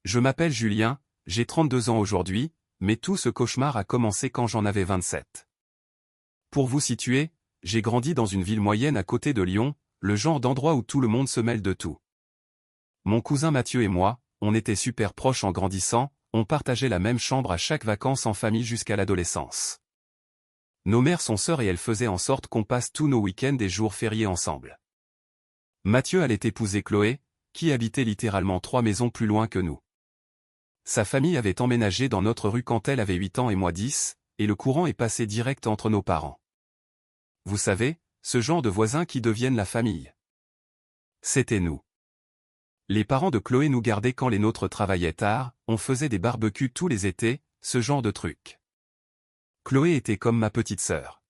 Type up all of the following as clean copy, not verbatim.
Je m'appelle Julien, j'ai 32 ans aujourd'hui, mais tout ce cauchemar a commencé quand j'en avais 27. Pour vous situer, j'ai grandi dans une ville moyenne à côté de Lyon, le genre d'endroit où tout le monde se mêle de tout. Mon cousin Mathieu et moi, on était super proches en grandissant, on partageait la même chambre à chaque vacances en famille jusqu'à l'adolescence. Nos mères sont sœurs et elles faisaient en sorte qu'on passe tous nos week-ends et jours fériés ensemble. Mathieu allait épouser Chloé, qui habitait littéralement 3 maisons plus loin que nous. Sa famille avait emménagé dans notre rue quand elle avait 8 ans et moi 10, et le courant est passé direct entre nos parents. Vous savez, ce genre de voisins qui deviennent la famille. C'était nous. Les parents de Chloé nous gardaient quand les nôtres travaillaient tard, on faisait des barbecues tous les étés, ce genre de truc. Chloé était comme ma petite sœur.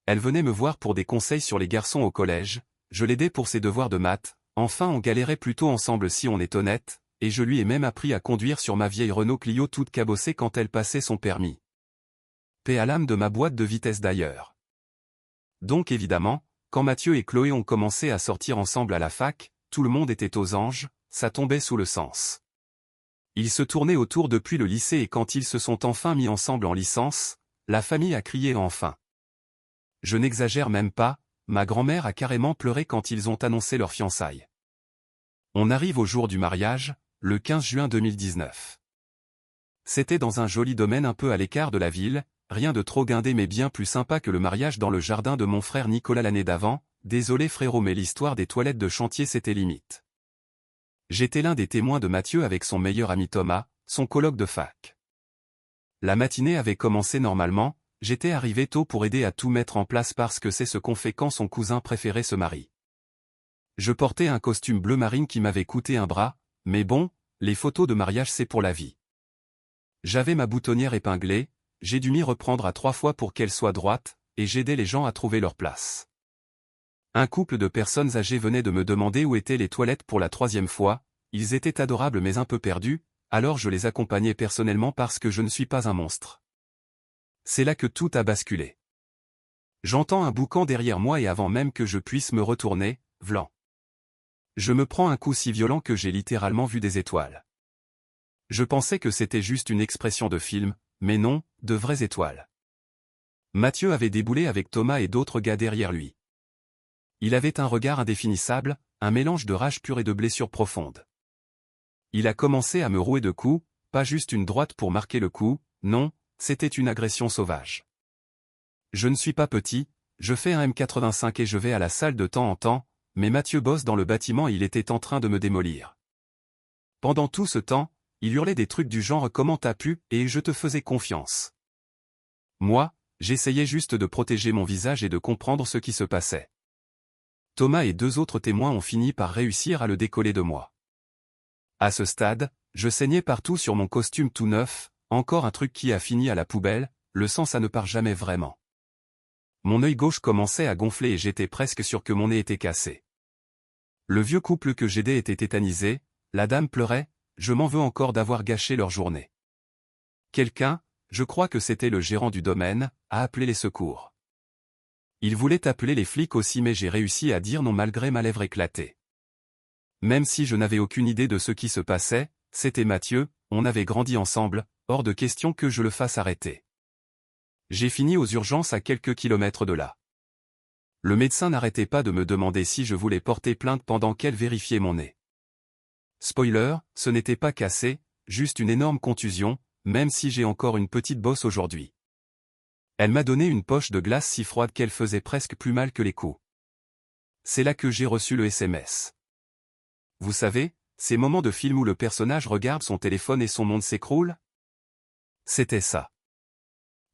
Elle venait me voir pour des conseils sur les garçons au collège, je l'aidais pour ses devoirs de maths, enfin on galérait plutôt ensemble si on est honnête, et je lui ai même appris à conduire sur ma vieille Renault Clio toute cabossée quand elle passait son permis. Paix à l'âme de ma boîte de vitesse d'ailleurs. Donc évidemment, quand Mathieu et Chloé ont commencé à sortir ensemble à la fac, tout le monde était aux anges, ça tombait sous le sens. Ils se tournaient autour depuis le lycée et quand ils se sont enfin mis ensemble en licence, la famille a crié enfin. Je n'exagère même pas, ma grand-mère a carrément pleuré quand ils ont annoncé leur fiançailles. On arrive au jour du mariage, le 15 juin 2019. C'était dans un joli domaine un peu à l'écart de la ville, rien de trop guindé mais bien plus sympa que le mariage dans le jardin de mon frère Nicolas l'année d'avant, désolé frérot mais l'histoire des toilettes de chantier c'était limite. J'étais l'un des témoins de Mathieu avec son meilleur ami Thomas, son coloc de fac. La matinée avait commencé normalement, j'étais arrivé tôt pour aider à tout mettre en place parce que c'est ce qu'on fait quand son cousin préféré se marie. Je portais un costume bleu marine qui m'avait coûté un bras, mais bon, les photos de mariage c'est pour la vie. J'avais ma boutonnière épinglée, j'ai dû m'y reprendre à 3 fois pour qu'elle soit droite, et j'aidais les gens à trouver leur place. Un couple de personnes âgées venait de me demander où étaient les toilettes pour la 3e fois, ils étaient adorables mais un peu perdus, alors je les accompagnais personnellement parce que je ne suis pas un monstre. C'est là que tout a basculé. J'entends un boucan derrière moi et avant même que je puisse me retourner, vlan. Je me prends un coup si violent que j'ai littéralement vu des étoiles. Je pensais que c'était juste une expression de film, mais non, de vraies étoiles. Mathieu avait déboulé avec Thomas et d'autres gars derrière lui. Il avait un regard indéfinissable, un mélange de rage pure et de blessure profonde. Il a commencé à me rouer de coups, pas juste une droite pour marquer le coup, non, c'était une agression sauvage. Je ne suis pas petit, je fais un m85 et je vais à la salle de temps en temps, mais Mathieu bosse dans le bâtiment et il était en train de me démolir. Pendant tout ce temps, il hurlait des trucs du genre « comment t'as pu » et « je te faisais confiance ». Moi, j'essayais juste de protéger mon visage et de comprendre ce qui se passait. Thomas et 2 autres témoins ont fini par réussir à le décoller de moi. À ce stade, je saignais partout sur mon costume tout neuf, encore un truc qui a fini à la poubelle, le sang ça ne part jamais vraiment. Mon œil gauche commençait à gonfler et j'étais presque sûr que mon nez était cassé. Le vieux couple que j'aidais était tétanisé, la dame pleurait, je m'en veux encore d'avoir gâché leur journée. Quelqu'un, je crois que c'était le gérant du domaine, a appelé les secours. Il voulait appeler les flics aussi mais j'ai réussi à dire non malgré ma lèvre éclatée. Même si je n'avais aucune idée de ce qui se passait, c'était Mathieu, on avait grandi ensemble, hors de question que je le fasse arrêter. J'ai fini aux urgences à quelques kilomètres de là. Le médecin n'arrêtait pas de me demander si je voulais porter plainte pendant qu'elle vérifiait mon nez. Spoiler, ce n'était pas cassé, juste une énorme contusion, même si j'ai encore une petite bosse aujourd'hui. Elle m'a donné une poche de glace si froide qu'elle faisait presque plus mal que les coups. C'est là que j'ai reçu le SMS. Vous savez, ces moments de film où le personnage regarde son téléphone et son monde s'écroule? C'était ça.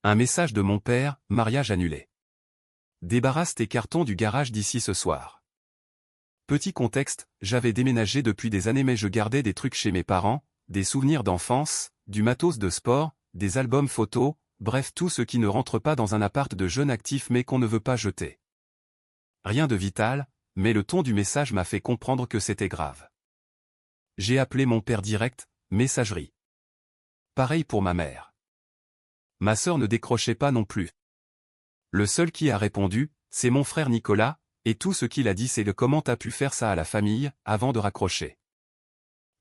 Un message de mon père, mariage annulé. Débarrasse tes cartons du garage d'ici ce soir. Petit contexte, j'avais déménagé depuis des années mais je gardais des trucs chez mes parents, des souvenirs d'enfance, du matos de sport, des albums photos, bref tout ce qui ne rentre pas dans un appart de jeunes actifs mais qu'on ne veut pas jeter. Rien de vital, mais le ton du message m'a fait comprendre que c'était grave. J'ai appelé mon père direct, messagerie. Pareil pour ma mère. Ma sœur ne décrochait pas non plus. Le seul qui a répondu, c'est mon frère Nicolas, et tout ce qu'il a dit c'est le comment t'as pu faire ça à la famille, avant de raccrocher.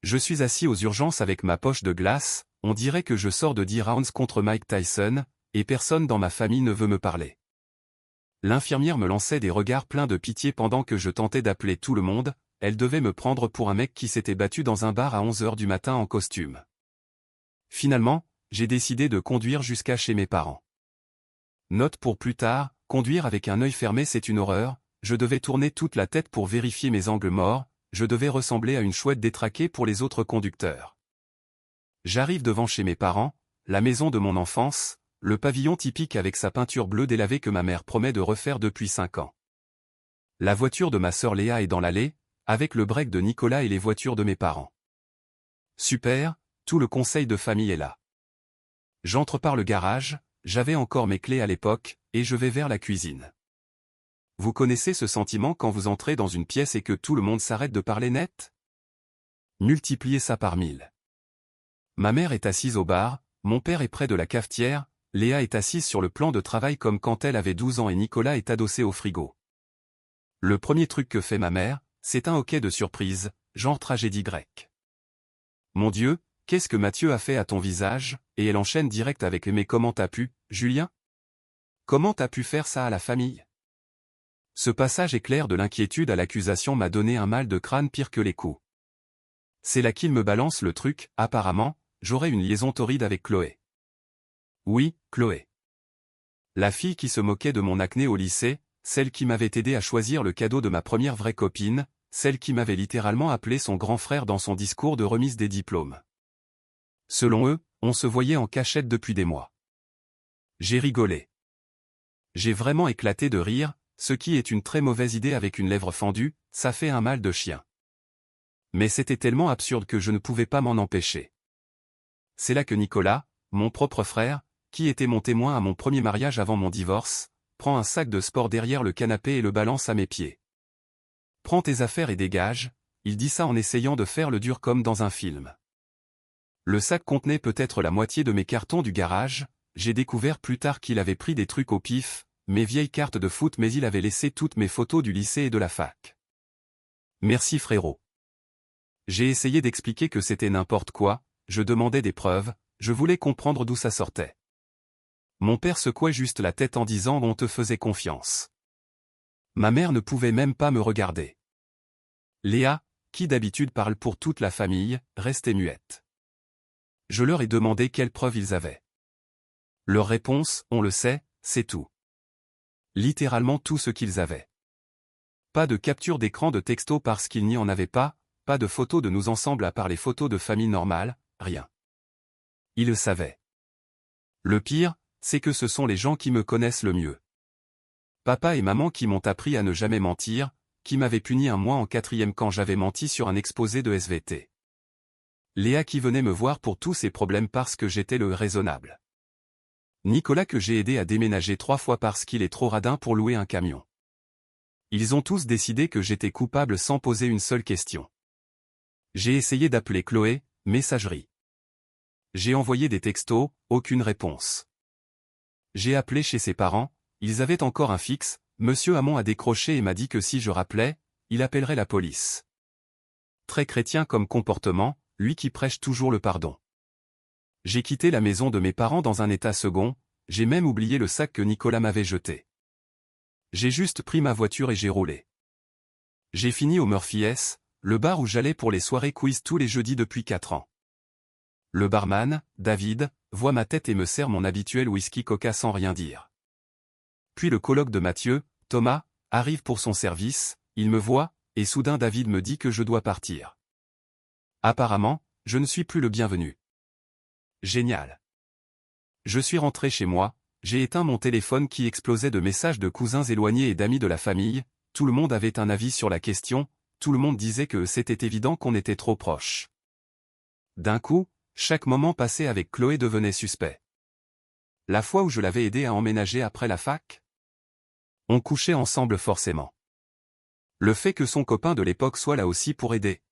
Je suis assis aux urgences avec ma poche de glace, on dirait que je sors de 10 rounds contre Mike Tyson, et personne dans ma famille ne veut me parler. L'infirmière me lançait des regards pleins de pitié pendant que je tentais d'appeler tout le monde, elle devait me prendre pour un mec qui s'était battu dans un bar à 11 h du matin en costume. Finalement, j'ai décidé de conduire jusqu'à chez mes parents. Note pour plus tard, conduire avec un œil fermé c'est une horreur, je devais tourner toute la tête pour vérifier mes angles morts, je devais ressembler à une chouette détraquée pour les autres conducteurs. J'arrive devant chez mes parents, la maison de mon enfance, le pavillon typique avec sa peinture bleue délavée que ma mère promet de refaire depuis 5 ans. La voiture de ma sœur Léa est dans l'allée, avec le break de Nicolas et les voitures de mes parents. Super, tout le conseil de famille est là. J'entre par le garage, j'avais encore mes clés à l'époque, et je vais vers la cuisine. Vous connaissez ce sentiment quand vous entrez dans une pièce et que tout le monde s'arrête de parler net? Multipliez ça par 1000. Ma mère est assise au bar, mon père est près de la cafetière, Léa est assise sur le plan de travail comme quand elle avait 12 ans et Nicolas est adossé au frigo. Le premier truc que fait ma mère, c'est un hoquet de surprise, genre tragédie grecque. Mon Dieu, qu'est-ce que Mathieu a fait à ton visage? Et elle enchaîne direct avec mais comment t'as pu, Julien? Comment t'as pu faire ça à la famille? Ce passage éclair de l'inquiétude à l'accusation m'a donné un mal de crâne pire que les coups. C'est là qu'il me balance le truc, apparemment, j'aurais une liaison torride avec Chloé. Oui, Chloé. La fille qui se moquait de mon acné au lycée, celle qui m'avait aidé à choisir le cadeau de ma première vraie copine, celle qui m'avait littéralement appelé son grand frère dans son discours de remise des diplômes. Selon eux, on se voyait en cachette depuis des mois. J'ai rigolé. J'ai vraiment éclaté de rire, ce qui est une très mauvaise idée avec une lèvre fendue, ça fait un mal de chien. Mais c'était tellement absurde que je ne pouvais pas m'en empêcher. C'est là que Nicolas, mon propre frère, qui était mon témoin à mon premier mariage avant mon divorce, prend un sac de sport derrière le canapé et le balance à mes pieds. Prends tes affaires et dégage, il dit ça en essayant de faire le dur comme dans un film. Le sac contenait peut-être la moitié de mes cartons du garage, j'ai découvert plus tard qu'il avait pris des trucs au pif, mes vieilles cartes de foot mais il avait laissé toutes mes photos du lycée et de la fac. Merci frérot. J'ai essayé d'expliquer que c'était n'importe quoi, je demandais des preuves, je voulais comprendre d'où ça sortait. Mon père secouait juste la tête en disant on te faisait confiance. Ma mère ne pouvait même pas me regarder. Léa, qui d'habitude parle pour toute la famille, restait muette. Je leur ai demandé quelles preuves ils avaient. Leur réponse, on le sait, c'est tout. Littéralement tout ce qu'ils avaient. Pas de capture d'écran de texto parce qu'il n'y en avait pas de photos de nous ensemble à part les photos de famille normale, rien. Ils le savaient. Le pire, c'est que ce sont les gens qui me connaissent le mieux. Papa et maman qui m'ont appris à ne jamais mentir, qui m'avaient puni un mois en 4e quand j'avais menti sur un exposé de SVT. Léa qui venait me voir pour tous ses problèmes parce que j'étais le raisonnable. Nicolas que j'ai aidé à déménager 3 fois parce qu'il est trop radin pour louer un camion. Ils ont tous décidé que j'étais coupable sans poser une seule question. J'ai essayé d'appeler Chloé, messagerie. J'ai envoyé des textos, aucune réponse. J'ai appelé chez ses parents, ils avaient encore un fixe, Monsieur Hamon a décroché et m'a dit que si je rappelais, il appellerait la police. Très chrétien comme comportement, lui qui prêche toujours le pardon. J'ai quitté la maison de mes parents dans un état second, j'ai même oublié le sac que Nicolas m'avait jeté. J'ai juste pris ma voiture et j'ai roulé. J'ai fini au Murphy S, le bar où j'allais pour les soirées quiz tous les jeudis depuis 4 ans. Le barman, David, voit ma tête et me sert mon habituel whisky coca sans rien dire. Puis le coloc de Mathieu, Thomas, arrive pour son service, il me voit, et soudain David me dit que je dois partir. Apparemment, je ne suis plus le bienvenu. Génial. Je suis rentré chez moi, j'ai éteint mon téléphone qui explosait de messages de cousins éloignés et d'amis de la famille, tout le monde avait un avis sur la question, tout le monde disait que c'était évident qu'on était trop proches. D'un coup, chaque moment passé avec Chloé devenait suspect. La fois où je l'avais aidé à emménager après la fac? On couchait ensemble forcément. Le fait que son copain de l'époque soit là aussi pour aider.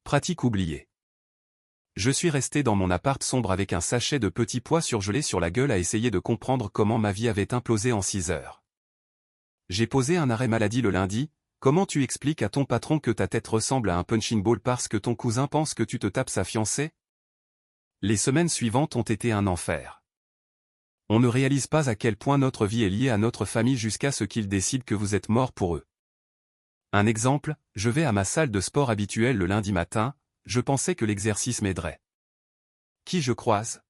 Pratique oubliée. Je suis resté dans mon appart sombre avec un sachet de petits pois surgelés sur la gueule à essayer de comprendre comment ma vie avait implosé en 6 heures. J'ai posé un arrêt maladie le lundi, Comment tu expliques à ton patron que ta tête ressemble à un punching ball parce que ton cousin pense que tu te tapes sa fiancée? Les semaines suivantes ont été un enfer. On ne réalise pas à quel point notre vie est liée à notre famille jusqu'à ce qu'ils décident que vous êtes mort pour eux. Un exemple, je vais à ma salle de sport habituelle le lundi matin, je pensais que l'exercice m'aiderait. Qui je croise?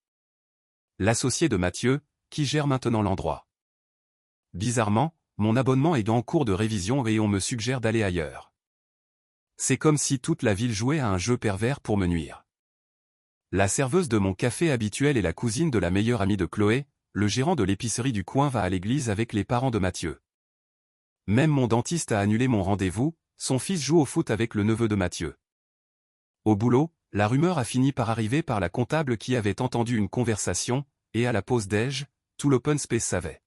L'associé de Mathieu, qui gère maintenant l'endroit. Bizarrement, mon abonnement est en cours de révision et on me suggère d'aller ailleurs. C'est comme si toute la ville jouait à un jeu pervers pour me nuire. La serveuse de mon café habituel est la cousine de la meilleure amie de Chloé, le gérant de l'épicerie du coin va à l'église avec les parents de Mathieu. Même mon dentiste a annulé mon rendez-vous, son fils joue au foot avec le neveu de Mathieu. Au boulot, la rumeur a fini par arriver par la comptable qui avait entendu une conversation, et à la pause déj, tout l'open space savait.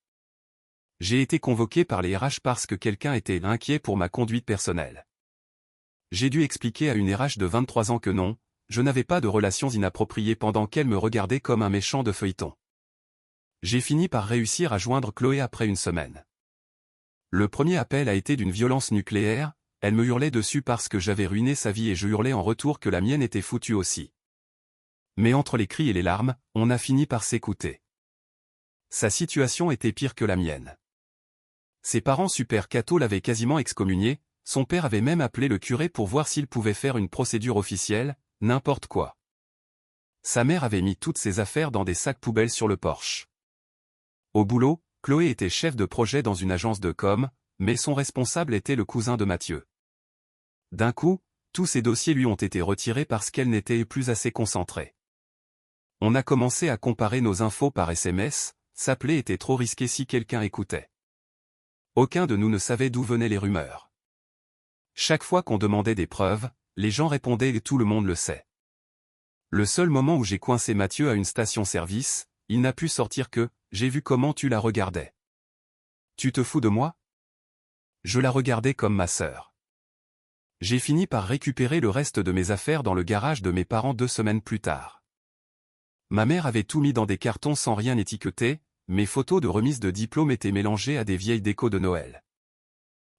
J'ai été convoqué par les RH parce que quelqu'un était inquiet pour ma conduite personnelle. J'ai dû expliquer à une RH de 23 ans que non, je n'avais pas de relations inappropriées pendant qu'elle me regardait comme un méchant de feuilleton. J'ai fini par réussir à joindre Chloé après une semaine. Le premier appel a été d'une violence nucléaire, elle me hurlait dessus parce que j'avais ruiné sa vie et je hurlais en retour que la mienne était foutue aussi. Mais entre les cris et les larmes, on a fini par s'écouter. Sa situation était pire que la mienne. Ses parents super cathos l'avaient quasiment excommunié, son père avait même appelé le curé pour voir s'il pouvait faire une procédure officielle, n'importe quoi. Sa mère avait mis toutes ses affaires dans des sacs poubelles sur le porche. Au boulot, Chloé était chef de projet dans une agence de com, mais son responsable était le cousin de Mathieu. D'un coup, tous ses dossiers lui ont été retirés parce qu'elle n'était plus assez concentrée. On a commencé à comparer nos infos par SMS, s'appeler était trop risqué si quelqu'un écoutait. Aucun de nous ne savait d'où venaient les rumeurs. Chaque fois qu'on demandait des preuves, les gens répondaient et tout le monde le sait. Le seul moment où j'ai coincé Mathieu à une station-service, il n'a pu sortir que « J'ai vu comment tu la regardais. Tu te fous de moi ?» Je la regardais comme ma sœur. J'ai fini par récupérer le reste de mes affaires dans le garage de mes parents 2 semaines plus tard. Ma mère avait tout mis dans des cartons sans rien étiqueter, mes photos de remise de diplôme étaient mélangées à des vieilles décos de Noël.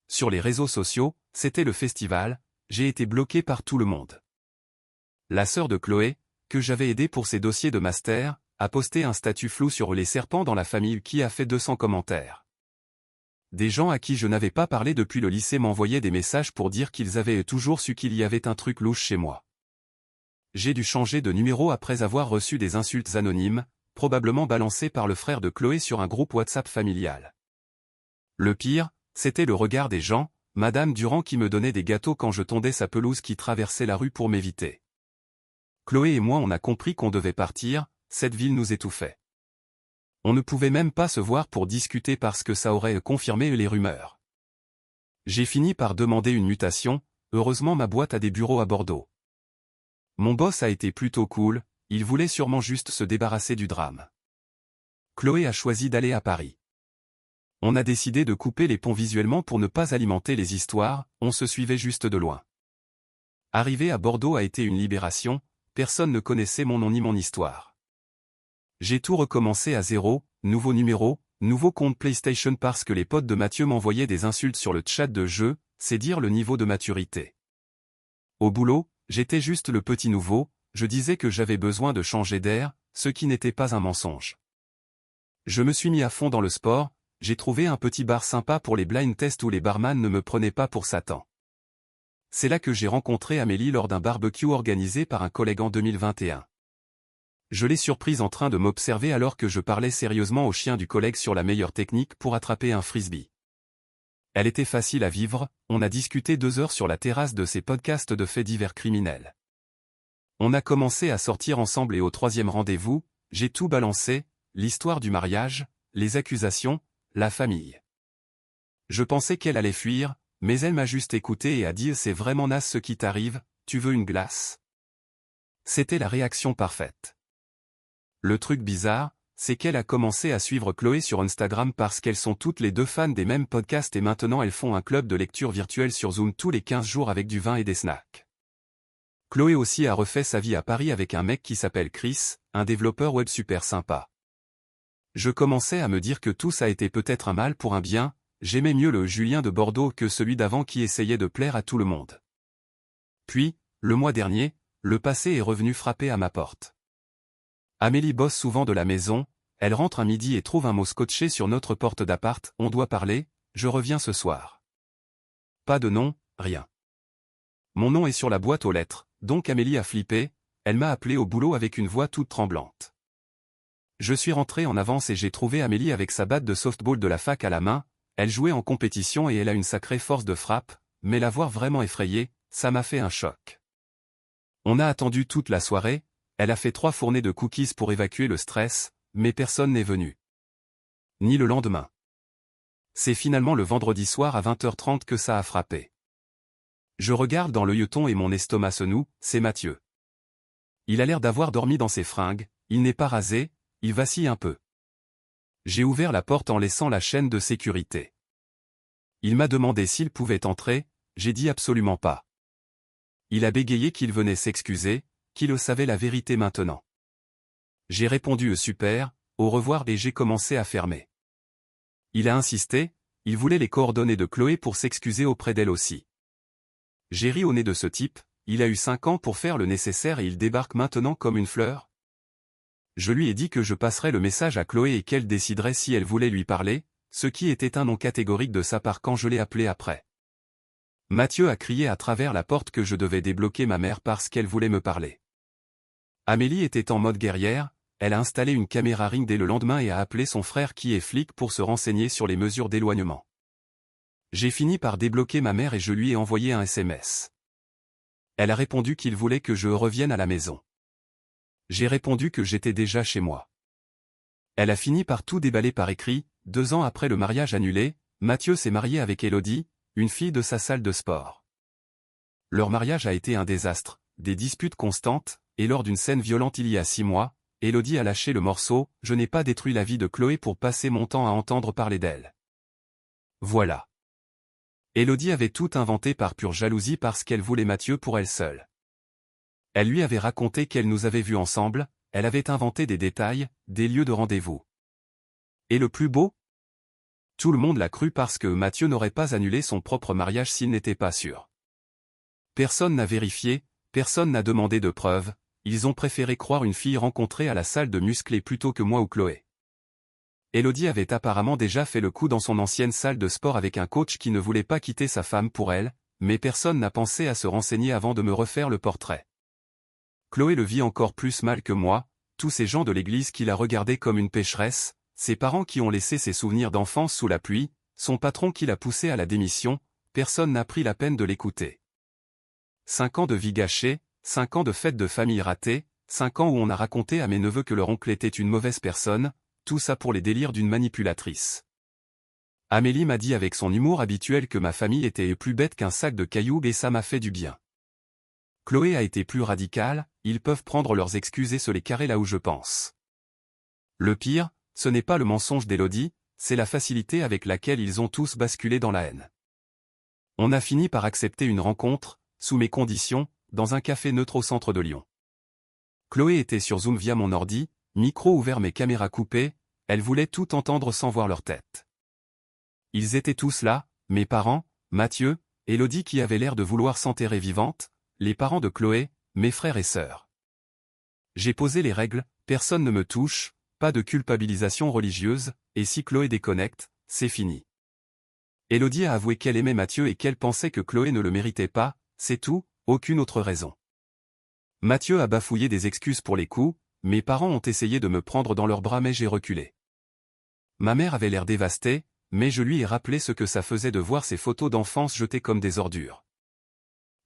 Sur les réseaux sociaux, c'était le festival, j'ai été bloqué par tout le monde. La sœur de Chloé, que j'avais aidée pour ses dossiers de master, a posté un statut flou sur les serpents dans la famille qui a fait 200 commentaires. Des gens à qui je n'avais pas parlé depuis le lycée m'envoyaient des messages pour dire qu'ils avaient toujours su qu'il y avait un truc louche chez moi. J'ai dû changer de numéro après avoir reçu des insultes anonymes, probablement balancées par le frère de Chloé sur un groupe WhatsApp familial. Le pire, c'était le regard des gens, Madame Durand qui me donnait des gâteaux quand je tondais sa pelouse qui traversait la rue pour m'éviter. Chloé et moi on a compris qu'on devait partir, cette ville nous étouffait. On ne pouvait même pas se voir pour discuter parce que ça aurait confirmé les rumeurs. J'ai fini par demander une mutation, heureusement ma boîte a des bureaux à Bordeaux. Mon boss a été plutôt cool, il voulait sûrement juste se débarrasser du drame. Chloé a choisi d'aller à Paris. On a décidé de couper les ponts visuellement pour ne pas alimenter les histoires, on se suivait juste de loin. Arriver à Bordeaux a été une libération, personne ne connaissait mon nom ni mon histoire. J'ai tout recommencé à zéro, nouveau numéro, nouveau compte PlayStation parce que les potes de Mathieu m'envoyaient des insultes sur le chat de jeu, c'est dire le niveau de maturité. Au boulot, j'étais juste le petit nouveau, je disais que j'avais besoin de changer d'air, ce qui n'était pas un mensonge. Je me suis mis à fond dans le sport, j'ai trouvé un petit bar sympa pour les blind tests où les barman ne me prenaient pas pour Satan. C'est là que j'ai rencontré Amélie lors d'un barbecue organisé par un collègue en 2021. Je l'ai surprise en train de m'observer alors que je parlais sérieusement au chien du collègue sur la meilleure technique pour attraper un frisbee. Elle était facile à vivre, on a discuté 2 heures sur la terrasse de ses podcasts de faits divers criminels. On a commencé à sortir ensemble et au 3e rendez-vous, j'ai tout balancé, l'histoire du mariage, les accusations, la famille. Je pensais qu'elle allait fuir, mais elle m'a juste écouté et a dit « C'est vraiment naze ce qui t'arrive, tu veux une glace ?» C'était la réaction parfaite. Le truc bizarre, c'est qu'elle a commencé à suivre Chloé sur Instagram parce qu'elles sont toutes les deux fans des mêmes podcasts et maintenant elles font un club de lecture virtuel sur Zoom tous les 15 jours avec du vin et des snacks. Chloé aussi a refait sa vie à Paris avec un mec qui s'appelle Chris, un développeur web super sympa. Je commençais à me dire que tout ça était peut-être un mal pour un bien, j'aimais mieux le Julien de Bordeaux que celui d'avant qui essayait de plaire à tout le monde. Puis, le mois dernier, le passé est revenu frapper à ma porte. Amélie bosse souvent de la maison, elle rentre à midi et trouve un mot scotché sur notre porte d'appart, on doit parler, je reviens ce soir. Pas de nom, rien. Mon nom est sur la boîte aux lettres, donc Amélie a flippé, elle m'a appelé au boulot avec une voix toute tremblante. Je suis rentré en avance et j'ai trouvé Amélie avec sa batte de softball de la fac à la main, elle jouait en compétition et elle a une sacrée force de frappe, mais la voir vraiment effrayée, ça m'a fait un choc. On a attendu toute la soirée, elle a fait 3 fournées de cookies pour évacuer le stress, mais personne n'est venu. Ni le lendemain. C'est finalement le vendredi soir à 20h30 que ça a frappé. Je regarde dans l'œilleton et mon estomac se noue, c'est Mathieu. Il a l'air d'avoir dormi dans ses fringues, il n'est pas rasé, il vacille un peu. J'ai ouvert la porte en laissant la chaîne de sécurité. Il m'a demandé s'il pouvait entrer, j'ai dit absolument pas. Il a bégayé qu'il venait s'excuser, qu'il savait la vérité maintenant. J'ai répondu super, au revoir et j'ai commencé à fermer. Il a insisté, il voulait les coordonnées de Chloé pour s'excuser auprès d'elle aussi. J'ai ri au nez de ce type, il a eu 5 ans pour faire le nécessaire et il débarque maintenant comme une fleur. Je lui ai dit que je passerais le message à Chloé et qu'elle déciderait si elle voulait lui parler, ce qui était un non catégorique de sa part quand je l'ai appelé après. Mathieu a crié à travers la porte que je devais débloquer ma mère parce qu'elle voulait me parler. Amélie était en mode guerrière, elle a installé une caméra Ring dès le lendemain et a appelé son frère qui est flic pour se renseigner sur les mesures d'éloignement. J'ai fini par débloquer ma mère et je lui ai envoyé un SMS. Elle a répondu qu'il voulait que je revienne à la maison. J'ai répondu que j'étais déjà chez moi. Elle a fini par tout déballer par écrit, 2 ans après le mariage annulé, Mathieu s'est marié avec Élodie, une fille de sa salle de sport. Leur mariage a été un désastre, des disputes constantes, et lors d'une scène violente il y a 6 mois, Élodie a lâché le morceau, je n'ai pas détruit la vie de Chloé pour passer mon temps à entendre parler d'elle. Voilà. Élodie avait tout inventé par pure jalousie parce qu'elle voulait Mathieu pour elle seule. Elle lui avait raconté qu'elle nous avait vus ensemble, elle avait inventé des détails, des lieux de rendez-vous. Et le plus beau? Tout le monde l'a cru parce que Mathieu n'aurait pas annulé son propre mariage s'il n'était pas sûr. Personne n'a vérifié, personne n'a demandé de preuves, ils ont préféré croire une fille rencontrée à la salle de musclé plutôt que moi ou Chloé. Élodie avait apparemment déjà fait le coup dans son ancienne salle de sport avec un coach qui ne voulait pas quitter sa femme pour elle, mais personne n'a pensé à se renseigner avant de me refaire le portrait. Chloé le vit encore plus mal que moi, tous ces gens de l'église qui la regardaient comme une pécheresse, ses parents qui ont laissé ses souvenirs d'enfance sous la pluie, son patron qui l'a poussé à la démission, personne n'a pris la peine de l'écouter. 5 ans de vie gâchée, 5 ans de fêtes de famille ratées, 5 ans où on a raconté à mes neveux que leur oncle était une mauvaise personne, tout ça pour les délires d'une manipulatrice. Amélie m'a dit avec son humour habituel que ma famille était plus bête qu'un sac de cailloux et ça m'a fait du bien. Chloé a été plus radicale, ils peuvent prendre leurs excuses et se les carrer là où je pense. Le pire, ce n'est pas le mensonge d'Élodie, c'est la facilité avec laquelle ils ont tous basculé dans la haine. On a fini par accepter une rencontre, sous mes conditions, dans un café neutre au centre de Lyon. Chloé était sur Zoom via mon ordi, micro ouvert mais caméra coupée, elle voulait tout entendre sans voir leur tête. Ils étaient tous là, mes parents, Mathieu, Élodie qui avait l'air de vouloir s'enterrer vivante, les parents de Chloé, mes frères et sœurs. J'ai posé les règles, personne ne me touche, pas de culpabilisation religieuse, et si Chloé déconnecte, c'est fini. Élodie a avoué qu'elle aimait Mathieu et qu'elle pensait que Chloé ne le méritait pas, c'est tout, aucune autre raison. Mathieu a bafouillé des excuses pour les coups, mes parents ont essayé de me prendre dans leurs bras mais j'ai reculé. Ma mère avait l'air dévastée, mais je lui ai rappelé ce que ça faisait de voir ses photos d'enfance jetées comme des ordures.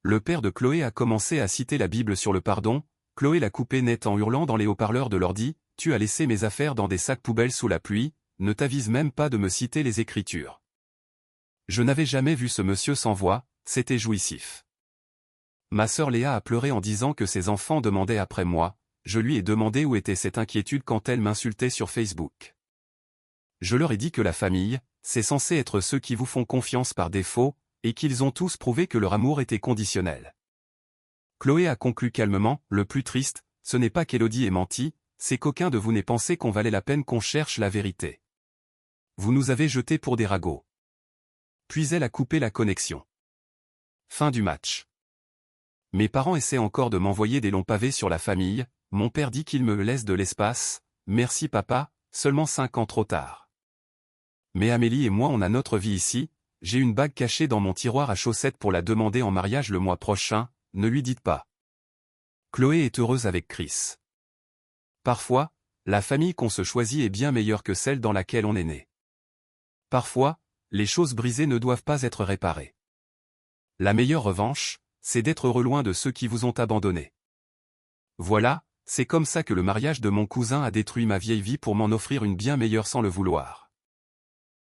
Le père de Chloé a commencé à citer la Bible sur le pardon, Chloé l'a coupé net en hurlant dans les haut-parleurs de l'ordi, « Tu as laissé mes affaires dans des sacs poubelles sous la pluie, ne t'avise même pas de me citer les Écritures. » Je n'avais jamais vu ce monsieur sans voix, c'était jouissif. Ma sœur Léa a pleuré en disant que ses enfants demandaient après moi, je lui ai demandé où était cette inquiétude quand elle m'insultait sur Facebook. Je leur ai dit que la famille, c'est censé être ceux qui vous font confiance par défaut, et qu'ils ont tous prouvé que leur amour était conditionnel. Chloé a conclu calmement, le plus triste, ce n'est pas qu'Élodie ait menti, c'est qu'aucun de vous n'ait pensé qu'on valait la peine qu'on cherche la vérité. Vous nous avez jetés pour des ragots. Puis elle a coupé la connexion. Fin du match. Mes parents essaient encore de m'envoyer des longs pavés sur la famille, mon père dit qu'il me laisse de l'espace, merci papa, seulement 5 ans trop tard. Mais Amélie et moi on a notre vie ici, j'ai une bague cachée dans mon tiroir à chaussettes pour la demander en mariage le mois prochain, ne lui dites pas. Chloé est heureuse avec Chris. Parfois, la famille qu'on se choisit est bien meilleure que celle dans laquelle on est né. Parfois, les choses brisées ne doivent pas être réparées. La meilleure revanche, c'est d'être heureux loin de ceux qui vous ont abandonné. Voilà, c'est comme ça que le mariage de mon cousin a détruit ma vieille vie pour m'en offrir une bien meilleure sans le vouloir.